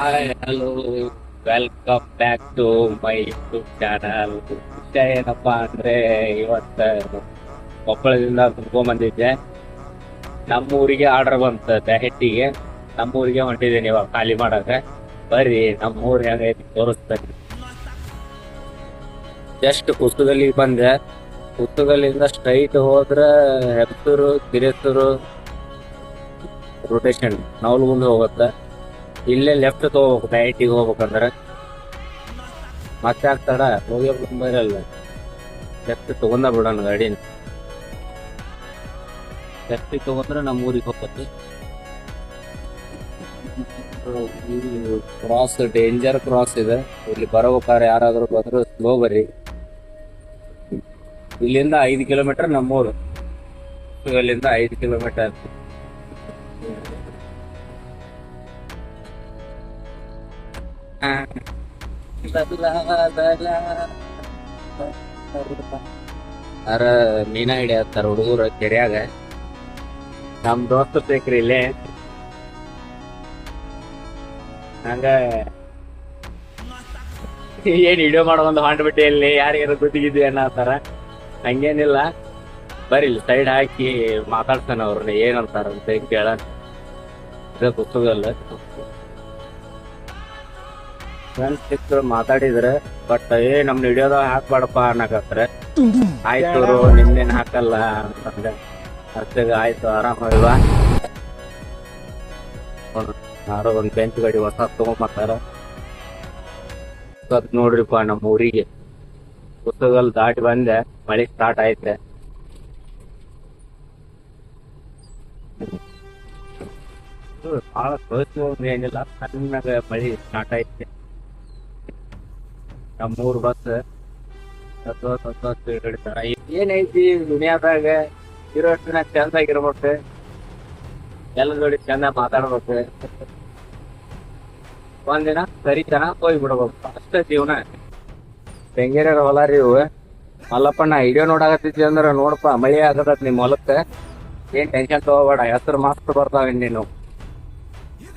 Hi hello welcome back to my YouTube channel. ವಿಷಯ ಏನಪ್ಪಾ ಅಂದ್ರೆ ಇವತ್ತು ಕೊಪ್ಪಳದಿಂದ ಬಂದಿದ್ದೆ. ನಮ್ಮೂರಿಗೆ ಆರ್ಡರ್ ಬಂತ ಬ್ಯಾಹೆಟ್ಟಿಗೆ. ನಮ್ಮೂರಿಗೆ ಹೊಂಟಿದ್ದೀನಿ ಇವಾಗ ಖಾಲಿ ಮಾಡಕ್ಕೆ. ಬರ್ರಿ ನಮ್ಮೂರ್ ಹೆಂಗೈತಿ ತೋರಿಸ್ತೇನೆ. ಜಸ್ಟ್ ಪುಸ್ತಕದಲ್ಲಿ ಬಂದೆ. ಪುಸ್ತಕದಿಂದ ಸ್ಟ್ರೈಟ್ ಹೋದ್ರೆ ಹೆಪ್ತೂರು ಗಿರೇಸೂರು ರೊಟೇಷನ್ ನವಲ್ ಮುಂದೆ ಹೋಗುತ್ತೆ. ಇಲ್ಲೇ ಲೆಫ್ಟ್ ತಗೋಬೇಕು ಬ್ಯಾಟಿಗೆ ಹೋಗ್ಬೇಕಂದ್ರೆ. ಮತ್ತೆ ಆಗ್ತಾಡ ಹೋಗ್ಯಲ್ಲ ಲೆಫ್ಟ್ ತಗೊಂಡ ಬಿಡೋಣ ಗಾಡಿನ. ಲೆಫ್ಟ್ ತಗೊಂಡ್ರೆ ನಮ್ಮ ಊರಿಗೆ ಹೋಗ್ತದೆ. ಕ್ರಾಸ್ ಡೇಂಜರ್ ಕ್ರಾಸ್ ಇದೆ. ಇಲ್ಲಿ ಬರಬೇಕಾದ್ರೆ ಯಾರಾದ್ರೂ ಬಂದ್ರು ಸ್ಲೋ ಬರ್ರಿ. ಇಲ್ಲಿಂದ 5 ಕಿಲೋಮೀಟರ್ ನಮ್ಮೂರು. ಇಲ್ಲಿಂದ 5 ಕಿಲೋಮೀಟರ್. ಅರ ಮೀನ ಹಿಡಿಯತ್ತಾರ ಹುಡುಗರು ಕೆರೆಯಾಗ. ನಮ್ ದೋಸ್ತ ಬೇಕ್ರಿ ಇಲ್ಲೇ. ಹಂಗ ಏನ್ ವಿಡಿಯೋ ಮಾಡೋದು ಹೊಂಟ್ಬಿಟ್ಟು ಇಲ್ಲಿ ಯಾರಿಗಾರ ಗೊತ್ತಿಗಿದ್ವಿ ಅನ್ನತ್ತಾರ. ಹಂಗೇನಿಲ್ಲ, ಬರೀ ಸೈಡ್ ಹಾಕಿ ಮಾತಾಡ್ತಾನ ಅವ್ರನ್ನ ಏನಂತಾರ ಅಂತ ಕೇಳ. ಪುಸ್ತಕಲ್ಲ ಫ್ರೆಂಡ್ಸ್ ಮಾತಾಡಿದ್ರೆ ಬಟ್ ನಮ್ ವಿಡಿಯೋದ ಹಾಕ್ಬಾಡಪ್ಪ ಅನ್ನಕತ್ರ. ಆಯ್ತು ನಿಮ್ದೇನ್ ಹಾಕಲ್ಲ ಅಂತಂದೆ. ಅಷ್ಟೇ ಆಯ್ತು ಆರಾಮಲ್ವಾ. ಯಾರೋ ಒಂದ್ ಬೆಂಚ್ ಗಾಡಿ ಹೊಸ ತಗೊಂಬರ್ತಾರ. ನೋಡ್ರಿಪ್ಪ ನಮ್ಮ ಊರಿಗೆ ಪುಸ್ತಕಲ್ ದಾಟಿ ಬಂದೆ. ಮಳೆ ಸ್ಟಾರ್ಟ್ ಆಯ್ತೆ. ಬಹಳ ತೋರಿಸಿ ಏನಿಲ್ಲ, ಸಣ್ಣಾಗ ಮಳಿ ಸ್ಟಾರ್ಟ್ ಐತೆ. ನಮ್ಮೂರ್ ಬಸ್ ಹಿಡಿತಾರ. ಏನೈತಿ ದುನಿಯಾದಾಗ ಇರೋಷ್ಟಿನ ಚಂದಾಗಿರ್ಬೇಕು, ಎಲ್ಲ ಜೋಡಿ ಚಂದ ಮಾತಾಡ್ಬೇಕು, ಒಂದಿನ ಸರಿತನ ಹೋಗ್ಬಿಡ್ಬೇಕು, ಅಷ್ಟೇ ಜೀವನ. ಬೆಂಗೇರ ಹೊಲ ರೀ ಇವು. ಮಲ್ಲಪ್ಪ ನಾ ವಿಡಿಯೋ ನೋಡಾಕತ್ತಿದ್ವಿ ಅಂದ್ರ ನೋಡಪ್ಪ ಮಳಿ ಆಗತ್ತ ನಿಮ್ ಹೊಲಕ್ಕ. ಏನ್ ಟೆನ್ಷನ್ ತಗೋಬೇಡ, ಹೆಸರು ಮಸ್ತ್ ಬರ್ತಾವ. ನೀನು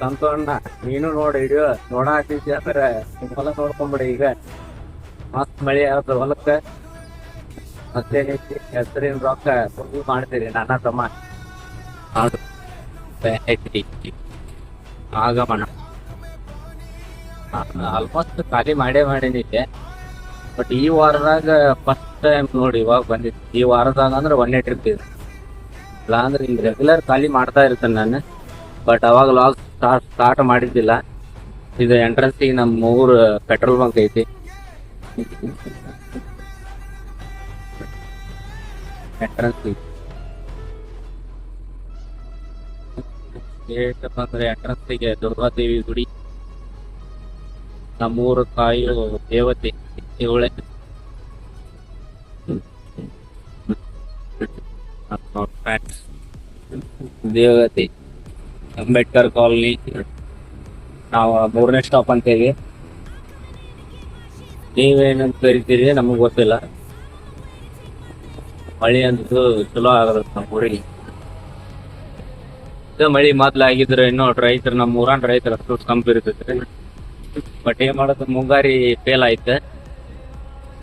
ಸಂತೋಣ ನೀನು ನೋಡಿ ವಿಡಿಯೋ ನೋಡಾಕತ್ತಿದ್ವಿ ಅಂದ್ರ ನಿಮ್ ಹೊಲ ನೋಡ್ಕೊಂಬಿಡಿ. ಈಗ ಮಸ್ತ್ ಮಳಿ ಆಗತ್ತ ಹೊಲಕ್ಕ. ಮತ್ತೇನೈತಿ ಹೆಸರಿನ ರೊಕ್ಕ ಮಾಡ್ತೀರಿ ನನ್ನ ತಮ್ಮ. ಆಗಮನ ಆಲ್ಮೋಸ್ಟ್ ಖಾಲಿ ಮಾಡೀನಿದ್ದೆ. ಬಟ್ ಈ ವಾರದಾಗ ಫಸ್ಟ್ ಟೈಮ್ ನೋಡಿ ಇವಾಗ ಬಂದಿತ್ತು. ಈ ವಾರದಾಗ ಅಂದ್ರೆ 1 ಟ್ರಿಪ್ ಇದೆ. ಇಲ್ಲ ಅಂದ್ರೆ ಈಗ ರೆಗ್ಯುಲರ್ ಖಾಲಿ ಮಾಡ್ತಾ ಇರ್ತೇನೆ ನಾನು. ಬಟ್ ಅವಾಗ ಲಾಗ್ ಸ್ಟಾರ್ಟ್ ಮಾಡಿದ್ದಿಲ್ಲ. ಇದು ಎಂಟ್ರೆನ್ಸಿಗೆ ನಮ್ಮ ಊರು ಪೆಟ್ರೋಲ್ ಬಂಕ್ ಐತಿ. ಎಂಟ್ರೆನ್ಸ್ ಅಂದ್ರೆ ಎಂಟ್ರೆನ್ಸಿಗೆ ದುರ್ಗಾದೇವಿ ಗುಡಿ, ನಮ್ಮೂರು ಕಾಯು ದೇವತೆ ಇವಳೆ. ದೇವತೆ ಅಂಬೇಡ್ಕರ್ ಕಾಲನಿ. ನಾವು 3ನೇ ಸ್ಟಾಪ್ ಅಂತೇವಿ. ನೀವೇನಂತ ಕರಿತೀರಿ ನಮಗ್ ಗೊತ್ತಿಲ್ಲ. ಮಳಿ ಅಂತೂ ಚಲೋ ಆಗದ ನಮ್ಮ ಊರಿಗೆ. ಮಳಿ ಮೊದ್ಲಾಗಿದ್ರೆ ಇನ್ನೂ ರೈತರು, ನಮ್ಮ ಊರನ್ ರೈತರ ಅಷ್ಟು ಕಂಪ್ ಇರ್ತೈತ್ರಿ. ಬಟ್ ಏನ್ ಮಾಡೋದು, ಮುಂಗಾರಿ ಫೇಲ್ ಆಯ್ತ.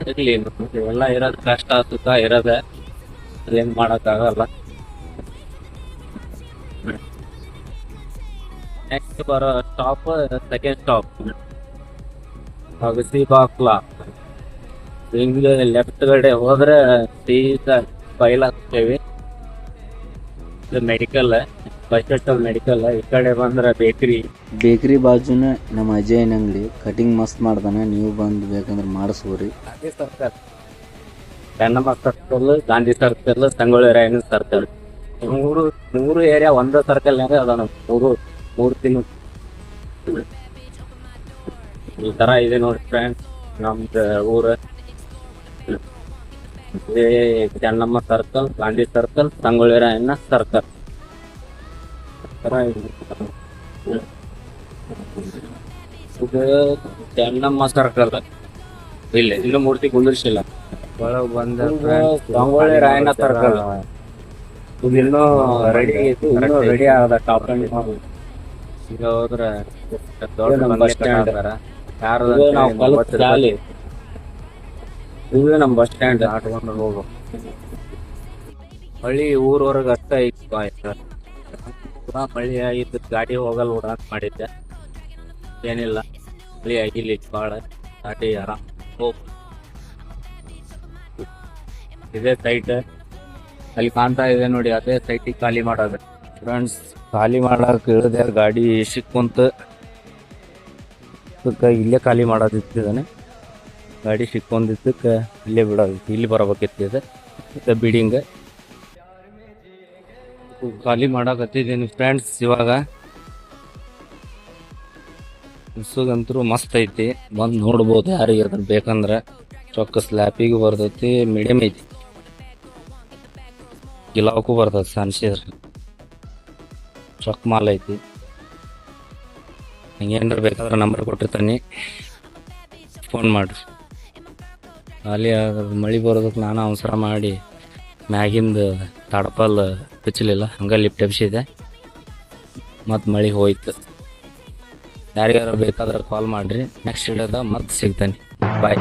ಇರ್ಲಿ, ಎಲ್ಲ ಇರೋದ್ ಕಷ್ಟ ಸುಖ ಇರೋದ, ಅದೇನ್ ಮಾಡಕ್ ಆಗಲ್ಲ. ನೆಕ್ಸ್ಟ್ ಬರೋ ಸ್ಟಾಪ್ ಸೆಕೆಂಡ್ ಸ್ಟಾಪ್ ಅಗಸಿ ಬಾಕ್ಲ. ಹಿಂಗ ಲೆಫ್ಟ್ ಕಡೆ ಹೋದ್ರೆ ಸೀದಾ ಬೈಲಾಗ್ತೇವಿ. ಇದು ಮೆಡಿಕಲ್, ಬಸ್ ಮೆಡಿಕಲ್. ಈ ಕಡೆ ಬಂದ್ರೆ ಬೇಕ್ರಿ ಬಾಜುನ ನಮ್ಮ ಅಜಯನ್ ಅಂಗಡಿ. ಕಟಿಂಗ್ ಮಸ್ತ್ ಮಾಡ್ತಾನೆ, ನೀವು ಬಂದು ಬೇಕಂದ್ರೆ ಮಾಡಿಸ್ಬೋರಿ. Gandhi circle, Chennamma circle, Gandhi circle, Sangolli Rayanna circle. ಮೂರು ಏರಿಯಾ ಒಂದೇ ಸರ್ಕಲ್ ನಾಗ ಅದ. ಮೂರು ತಿಂಗಳು ಈ ತರ ಇದೆ ನೋಡಿ ಫ್ರೆಂಡ್ಸ್ ನಮ್ದು ಊರ. Chennamma circle, Gandhi circle, Sangolli Rayanna circle. ಇದು ಚೆನ್ನಮ್ಮ ಸರ್ಕಲ್. ಇನ್ನು ಮೂರ್ತಿ ಕುಂದಿರ್ಸಿಲ್ಲ. ಒಳಗ್ ಬಂದ ಸಂಗೊಳ್ಳಿ ರಾಯಣ್ಣ ಸರ್ಕಲ್. ಇದು ಇನ್ನೂ ರೆಡಿ ಆಗದ ಟಾಪ್. ಈಗ ಹೋದ್ರ ದೊಡ್ಡ ನಮ್ಮ ಬಂಗ್ಲೆ bus stand. ಕಟ್ಟಾತಾರ. ಯಾರು ಇದು ನಾವು ಕಲ್ತ ಜಾಲಿ. ಇದು ನಮ್ಮ ಬಸ್ ಸ್ಟ್ಯಾಂಡ್. ಆಟ್ಕೊಂಡು ಹೋಗು. ಮಳಿ ಊರವರೆಗೆ ಅಷ್ಟ ಐತಿ ಮಳಿ ಆಗಿದ್ದು ಗಾಡಿ ಹೋಗಲ್ಲ ಬಿಡ ಅಂತ ಮಾಡಿದ್ದೆ. ಏನಿಲ್ಲ, ಮಳಿ ಆಗಿಲ್ಲ ಈಗ ಭಾಳ. ಗಾಡಿ ಆರಾಮ್ ಹೋಗ್. ಇದೇ ಸೈಟ್ ಅಲ್ಲಿ ಕಾಣ್ತಾ ಇದೆ ನೋಡಿ, ಅದೇ ಸೈಟಿಗೆ ಖಾಲಿ ಮಾಡೋದು. ಫ್ರೆಂಡ್ಸ್, ಖಾಲಿ ಮಾಡಕ್ ಇಳಿದೆ ಗಾಡಿ ಸಿಕ್ಕುಂತ ಇಲ್ಲೇ ಖಾಲಿ ಮಾಡೋದಿತ್ತಿದ್ದಾನೆ. ಗಾಡಿ ಸಿಕ್ಕೊಂದಿದ್ದಕ್ಕೆ ಇಲ್ಲೇ ಬಿಡೋದಿತ್ತು. ಇಲ್ಲಿ ಬರಬೇಕಿತ್ತು ಬಿಲ್ಡಿಂಗ್ ಖಾಲಿ ಮಾಡಕತ್ತಿದ್ದೀನಿ ಫ್ರೆಂಡ್ಸ್. ಇವಾಗ ಉಸುಗಂತೂ ಮಸ್ತ್ ಐತಿ, ಬಂದು ನೋಡ್ಬೋದು ಯಾರಿಗೆ ಅದನ್ನ ಬೇಕಂದ್ರೆ. ಚೊಕ್ಕ ಸ್ಲ್ಯಾಪಿಗೂ ಬರ್ತೈತಿ, ಮೀಡಿಯಮ್ ಐತಿ, ಗಿಲಾವಕ್ಕೂ ಬರ್ತೈತಿ. ಸನ್ಸಿದ್ರೆ ಚೊಕ್ ಮಾಲ್ ಐತಿ. ಹಂಗೇನ್ರ ಬೇಕಾದ್ರೆ ನಂಬರ್ ಕೊಟ್ಟಿರ್ತಾನೆ, ಫೋನ್ ಮಾಡಿರಿ. ಖಾಲಿ ಮಳೆ ಬರೋದಕ್ಕೆ ನಾನು ಅವಸರ ಮಾಡಿ ಮ್ಯಾಗಿಂದ ತಾಡಪಲ್ ಬಿಚ್ಚಲಿಲ್ಲ, ಹಂಗೆ ಲಿಫ್ಟ್ ಎಬ್ಸಿದೆ. ಮತ್ತು ಮಳೆ ಹೋಯ್ತು. ಯಾರಿಗಾರ ಬೇಕಾದ್ರೆ ಕಾಲ್ ಮಾಡಿರಿ. ನೆಕ್ಸ್ಟ್ ವಿಡಿಯೋದ ಮತ್ತೆ ಸಿಗ್ತಾನೆ. ಬಾಯ್.